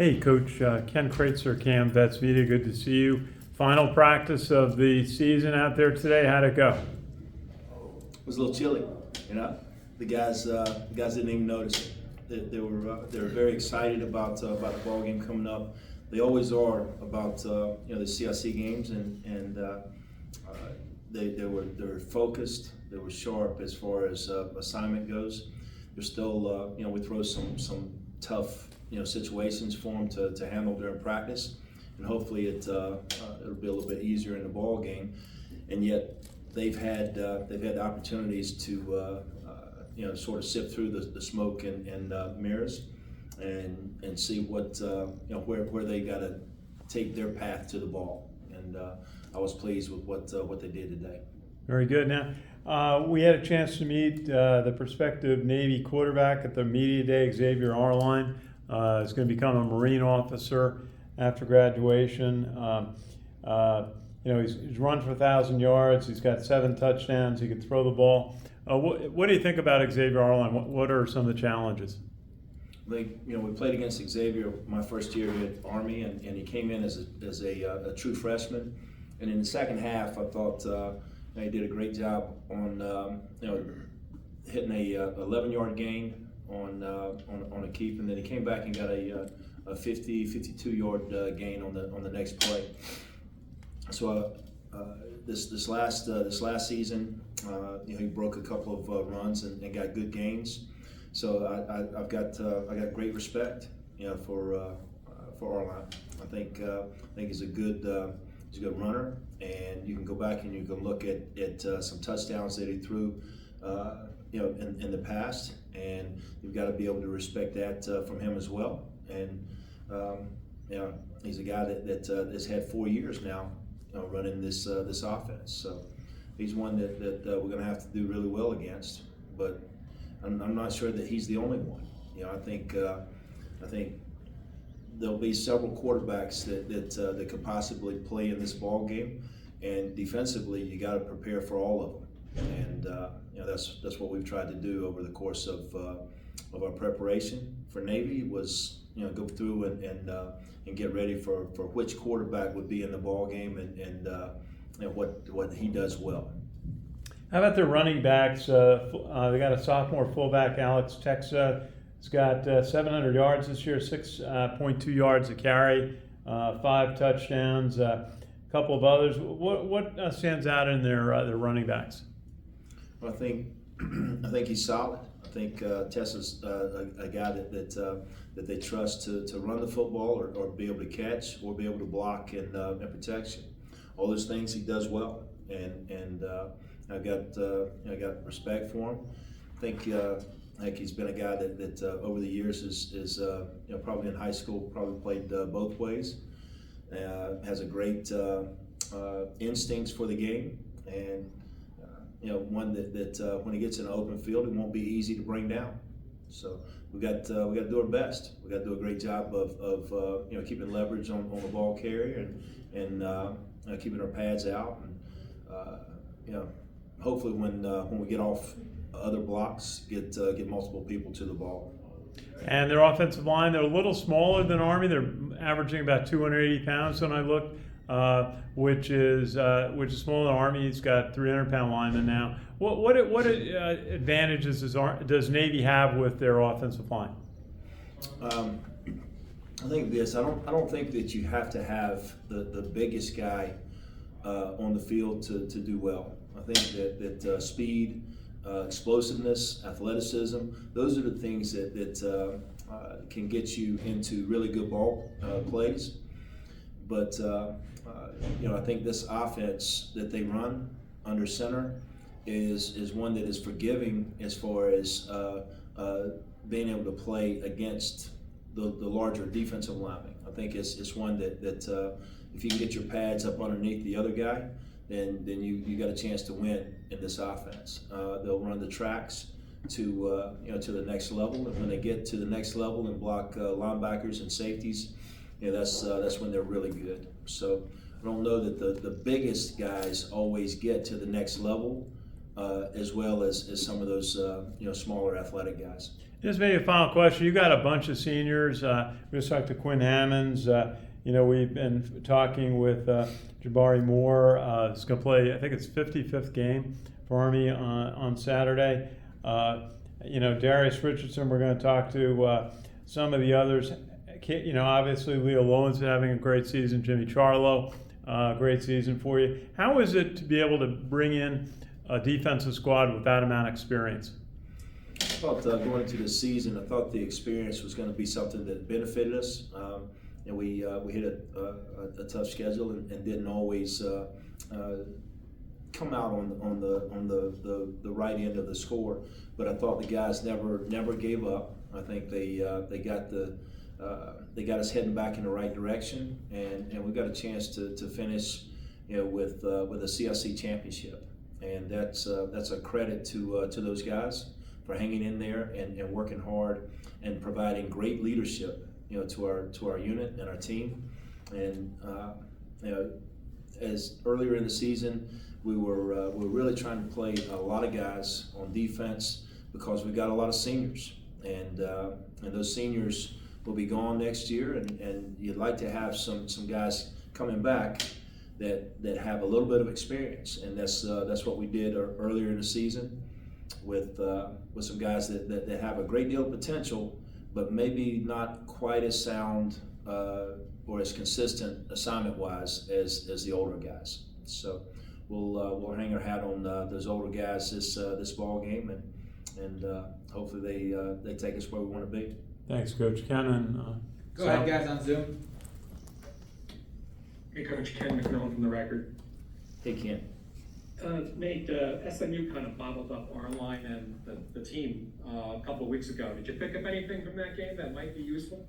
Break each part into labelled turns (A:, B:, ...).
A: Hey, Coach Ken Kreitzer, Cam Vets Media, good to see you. Final practice of the season out there today. How'd it go?
B: It was a little chilly, you know. The guys didn't even notice it. They were very excited about the ball game coming up. They always are about the CIC games, and they were focused. They were sharp as far as assignment goes. They're still we throw some tough situations for them to handle during practice, and hopefully it'll be a little bit easier in the ball game. And yet they've had opportunities to sort of sift through the smoke and mirrors and see what where they got to take their path to the ball. And I was pleased with what they did today.
A: Very good. Now, we had a chance to meet the prospective Navy quarterback at the media day. Xavier Arline is going to become a Marine officer after graduation. He's run for 1,000 yards. He's got 7 touchdowns. He can throw the ball. What do you think about Xavier Arline? What are some of the challenges?
B: We played against Xavier my first year at Army, and he came in as a true freshman. And in the second half, I thought he did a great job on hitting a 11-yard gain on a keep, and then he came back and got a 52-yard gain on the next play. So this last season, he broke a couple of runs and got good gains. So I've got great respect for Arline. I think he's a good runner, and you can go back and you can look at some touchdowns that he threw in the past, and you've got to be able to respect that from him as well. And he's a guy that has had 4 years now running this offense. So he's one that we're going to have to do really well against. But I'm not sure that he's the only one. I think there'll be several quarterbacks that could possibly play in this ball game, and defensively you got to prepare for all of them. And that's what we've tried to do over the course of our preparation for Navy was go through and get ready for which quarterback would be in the ball game and what he does well.
A: How about their running backs? They got a sophomore fullback, Texa. He's got 700 yards this year, 6.2 yards a carry, 5 touchdowns. A couple of others. What stands out in their running backs?
B: Well, I think he's solid. I think Tessa's a guy that they trust to run the football or be able to catch or be able to block and protection. All those things he does well, and I've got respect for him. I think he's been a guy that over the years is probably in high school probably played both ways. Has a great instincts for the game, and one that when he gets in an open field, it won't be easy to bring down. So we got to do our best. We got to do a great job of keeping leverage on the ball carrier and keeping our pads out, and hopefully when we get off other blocks, get multiple people to the ball.
A: And their offensive line, they're a little smaller than Army. They're averaging about 280 pounds when I looked, which is smaller than Army. He's got 300-pound linemen now. What advantages does Navy have with their offensive line?
B: I think this. I don't think that you have to have the biggest guy on the field to do well. I think that speed, explosiveness, athleticism, those are the things that can get you into really good ball plays. But I think this offense that they run under center is one that is forgiving as far as being able to play against the larger defensive linemen. I think it's one that if you can get your pads up underneath the other guy, then you got a chance to win in this offense. They'll run the tracks to the next level, and when they get to the next level and block linebackers and safeties, that's when they're really good. So I don't know that the biggest guys always get to the next level as well as some of those smaller athletic guys.
A: Just maybe a final question. You got a bunch of seniors. We just talked to Quinn Hammonds. We've been talking with Jabari Moore. He's going to play, I think it's 55th game for Army on Saturday. Darius Richardson, we're going to talk to some of the others. Obviously Leo Lowen's having a great season. Jimmy Charlo, great season for you. How is it to be able to bring in a defensive squad with that amount of experience?
B: I thought going into the season, I thought the experience was going to be something that benefited us. And we hit a tough schedule and didn't always come out on the right end of the score. But I thought the guys never gave up. I think they got us heading back in the right direction, and we got a chance to finish with a CLC championship, and that's a credit to those guys for hanging in there and working hard and providing great leadership to our unit and our team. And as earlier in the season, we were really trying to play a lot of guys on defense because we got a lot of seniors, and those seniors will be gone next year, and you'd like to have some guys coming back that have a little bit of experience, and that's what we did earlier in the season with some guys that have a great deal of potential, but maybe not quite as sound or as consistent assignment-wise as the older guys. So we'll hang our hat on those older guys this ball game, and hopefully they take us where we want to be.
A: Thanks, Coach. Ken and
C: Go ahead, guys, on Zoom.
D: Hey, Coach, Ken McMillan from The Record.
B: Hey, Ken.
D: Nate, SMU kind of bottled up Arline and the team a couple of weeks ago. Did you pick up anything from that game that might be useful?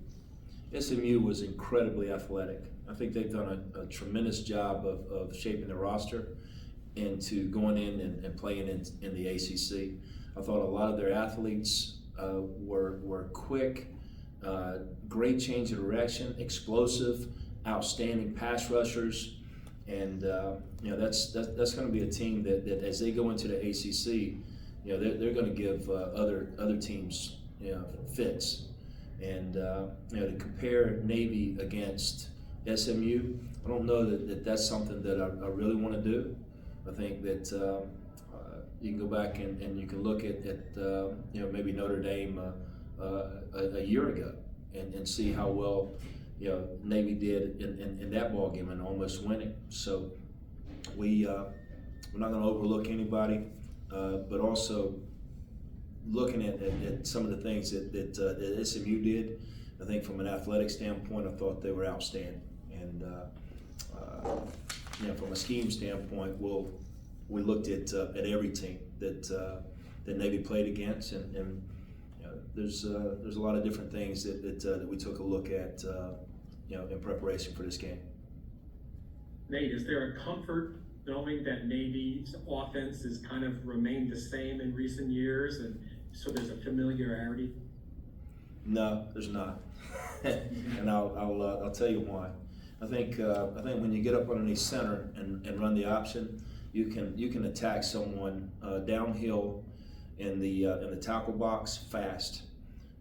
B: SMU was incredibly athletic. I think they've done a tremendous job of shaping the roster into going in and playing in the ACC. I thought a lot of their athletes were quick, great change of direction, explosive, outstanding pass rushers, and that's going to be a team that as they go into the ACC, they're going to give other teams fits. And to compare Navy against SMU, I don't know that's something that I really want to do. I think that you can go back and you can look at maybe Notre Dame a year ago and see how well Navy did in that ball game and almost winning. So we're not going to overlook anybody, but also looking at some of the things that SMU did. I think from an athletic standpoint, I thought they were outstanding, and from a scheme standpoint, we looked at every team that Navy played against, and there's a lot of different things that we took a look at in preparation for this game.
D: Nate, is there a comfort knowing that Navy's offense has kind of remained the same in recent years, and so there's a familiarity?
B: No, there's not, and I'll tell you why. I think when you get up underneath center and run the option, you can attack someone downhill in the tackle box fast.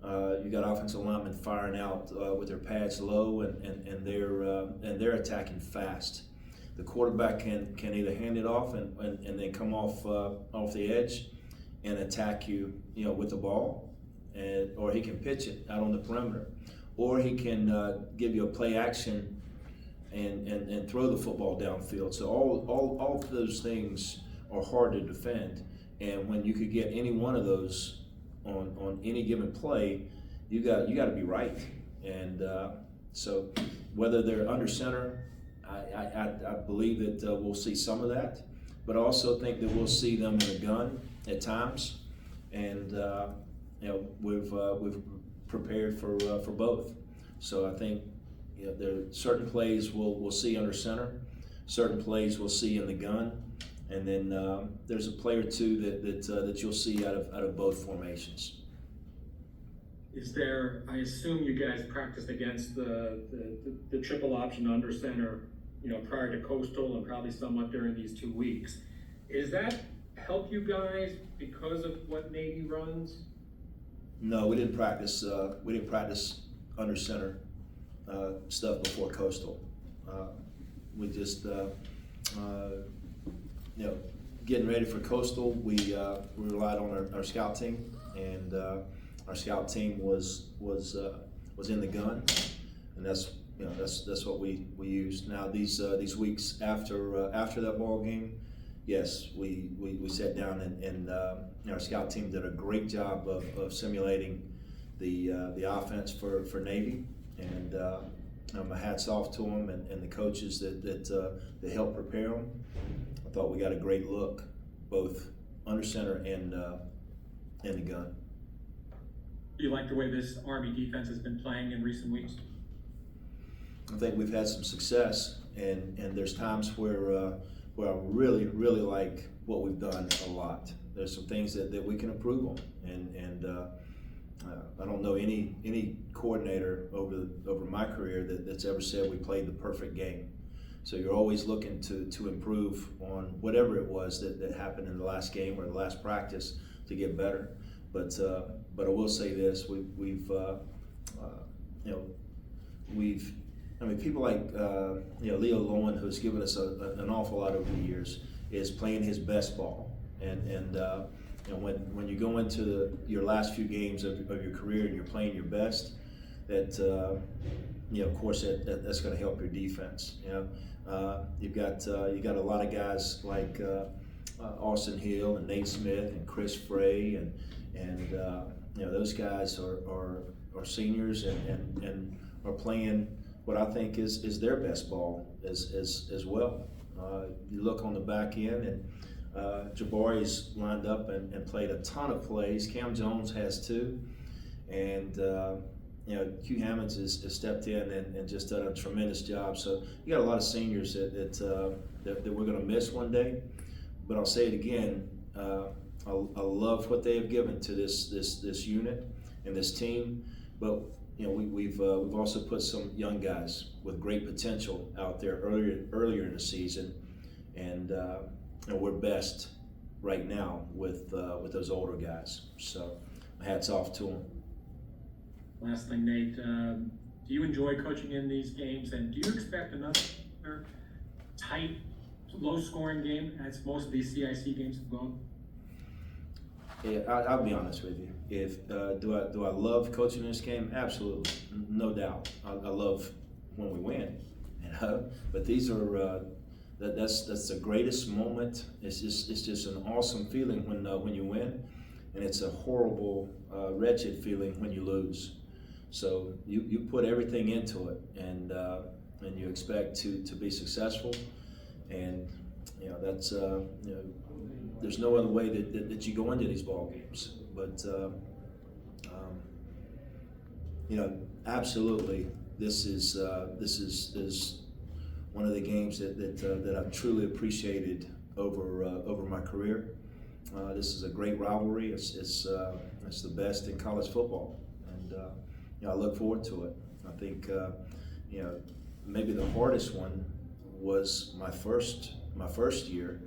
B: You got offensive linemen firing out with their pads low, and they're attacking fast. The quarterback can either hand it off and then come off the edge and attack you with the ball, or he can pitch it out on the perimeter, or he can give you a play action and throw the football downfield. So all of those things are hard to defend, and when you could get any one of those on any given play, you got to be right. And so whether they're under center, I believe that we'll see some of that, but I also think that we'll see them in a gun at times, and we've prepared for both. So I think there are certain plays we'll see under center, certain plays we'll see in the gun, and then there's a play or two that you'll see out of both formations.
D: Is there? I assume you guys practiced against the triple option under center, prior to Coastal and probably somewhat during these 2 weeks. Is that help you guys because of what Navy runs?
B: No, we didn't practice. We didn't practice under center stuff before Coastal. We just, getting ready for Coastal. We relied on our scout team, and our scout team was in the gun, and that's what we used. Now these weeks after that ball game, yes, we sat down and our scout team did a great job of simulating the offense for Navy, and my hats off to them and the coaches that helped prepare them. I thought we got a great look, both under center and in the gun.
D: Do you like the way this Army defense has been playing in recent weeks?
B: I think we've had some success, and there's times where I really like what we've done a lot. There's some things that we can improve on, and I don't know any coordinator over my career that's ever said we played the perfect game. So you're always looking to improve on whatever it was that happened in the last game or the last practice to get better. But I will say this: we've people like Leo Lowen, who's given us an awful lot over the years, is playing his best ball. And when you go into your last few games of your career and you're playing your best, that of course that's going to help your defense. You've got a lot of guys like Austin Hill and Nate Smith and Chris Frey and those guys are seniors and are playing what I think is their best ball as well. You look on the back end, and Jabari's lined up and played a ton of plays. Cam Jones has too, and Hugh Hammonds has stepped in and just done a tremendous job. So you got a lot of seniors that we're going to miss one day. But I'll say it again. I love what they have given to this unit and this team, but we've also put some young guys with great potential out there earlier in the season, and we're best right now with those older guys. So hats off to them.
D: Last thing, Nate, do you enjoy coaching in these games, and do you expect another tight, low-scoring game as most of these CIC games have gone?
B: Yeah, I'll be honest with you. If do I love coaching this game? Absolutely, no doubt. I love when we win, But these are that's the greatest moment. It's just an awesome feeling when you win, and it's a horrible, wretched feeling when you lose. So you put everything into it, and you expect to be successful, and that's there's no other way that you go into these ball games. But absolutely, this is one of the games that I've truly appreciated over my career. This is a great rivalry. It's the best in college football, and I look forward to it. I think maybe the hardest one was my first year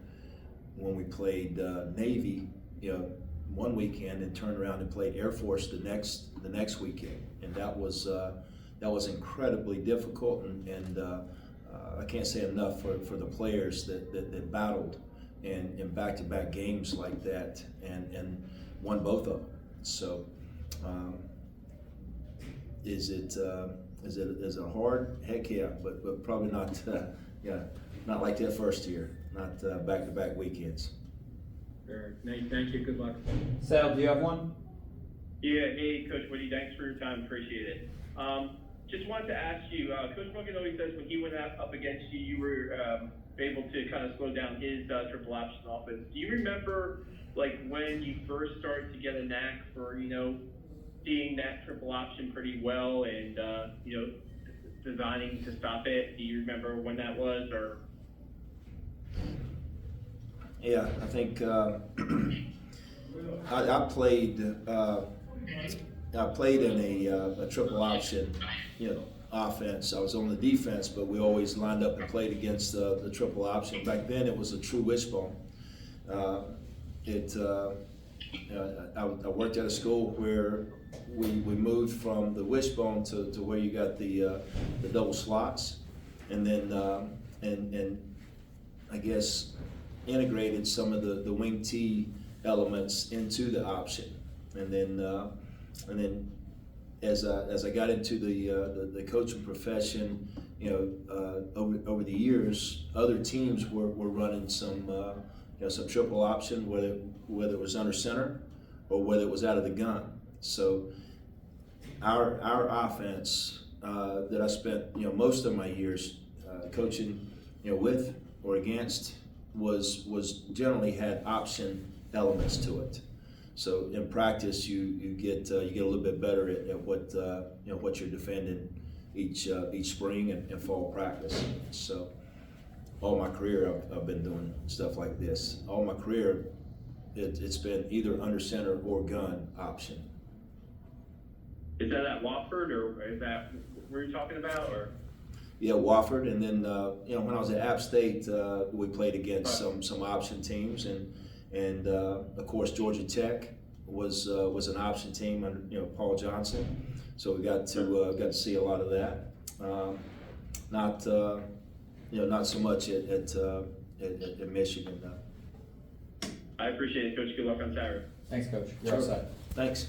B: when we played Navy, one weekend, and turned around and played Air Force the next weekend, and that was incredibly difficult, and I can't say enough for the players that battled in back-to-back games like that and won both of them. So is it hard? Heck yeah, but probably not not like that first year, not back-to-back weekends.
D: Sure. Nate, thank you. Good luck.
C: Sal, do you have one?
E: Yeah, hey, Coach Woody, thanks for your time. Appreciate it. Just wanted to ask you, Coach Morgan always says when he went up against you, you were able to kind of slow down his triple option offense. Do you remember, like, when you first started to get a knack for, seeing that triple option pretty well and, designing to stop it? Do you remember when that was, or?
B: Yeah, I think I played in a triple option, offense. I was on the defense, but we always lined up and played against the triple option. Back then, it was a true wishbone. I worked at a school where we moved from the wishbone to where you got the double slots, and then and I guess integrated some of the wing tee elements into the option, and then as I got into the coaching profession, over the years, other teams were running some some triple option, whether it was under center or whether it was out of the gun. So our offense that I spent most of my years coaching with or against was generally had option elements to it. So in practice, you get a little bit better at what what you're defending each spring and fall practice. So all my career I've been doing stuff like this. All my career it's been either under center or gun option.
E: Is that at Wofford, or is that what you're talking about, or?
B: Yeah, Wofford, and then when I was at App State, we played against some option teams, and of course Georgia Tech was an option team under Paul Johnson, so we got to see a lot of that. Not so much at Michigan.
E: I appreciate it, Coach. Good luck on Saturday.
C: Thanks, Coach. You're
B: Sure.
C: outside.
B: Thanks.